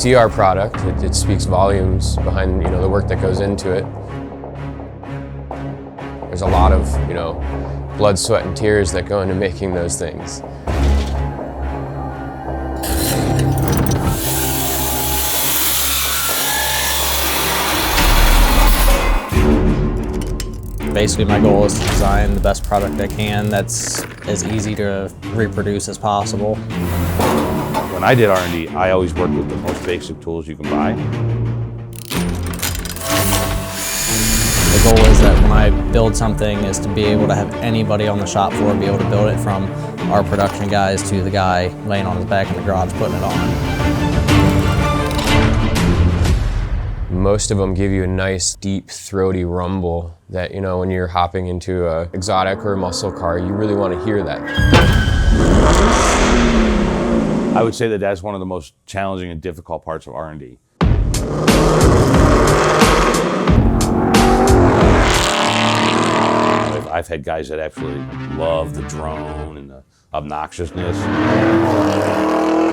see our product, it speaks volumes behind the work that goes into it. There's a lot of blood, sweat, and tears that go into making those things. Basically, my goal is to design the best product I can that's as easy to reproduce as possible. When I did R&D, I always worked with the most basic tools you can buy. The goal is that when I build something is to be able to have anybody on the shop floor be able to build it, from our production guys to the guy laying on his back in the garage putting it on. Most of them give you a nice, deep, throaty rumble that, when you're hopping into an exotic or a muscle car, you really want to hear that. I would say that that's one of the most challenging and difficult parts of R&D. I've had guys that actually love the drone and the obnoxiousness.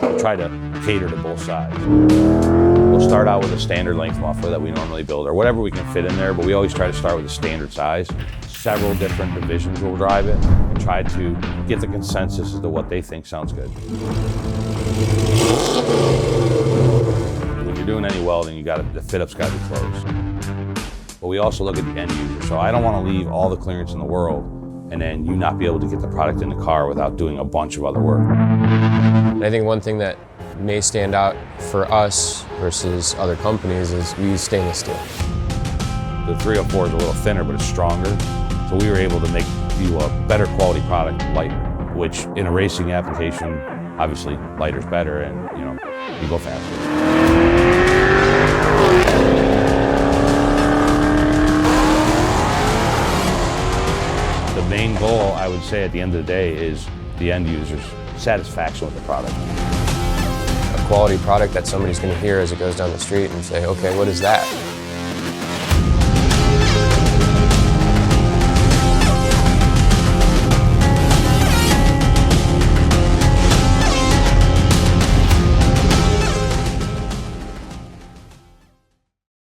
I try to cater to both sides. We'll start out with a standard length muffler that we normally build, or whatever we can fit in there, but we always try to start with a standard size. Several different divisions will drive it and try to get the consensus as to what they think sounds good. When you're doing any welding, the fit-up's got to be close. But we also look at the end user, so I don't want to leave all the clearance in the world and then you not be able to get the product in the car without doing a bunch of other work. And I think one thing that may stand out for us versus other companies is we use stainless steel. The 304 is a little thinner, but it's stronger. So we were able to make you a better quality product, lighter, which in a racing application, obviously lighter's better and you go faster. The main goal, I would say, at the end of the day is the end user's satisfaction with the product. A quality product that somebody's going to hear as it goes down the street and say, okay, what is that?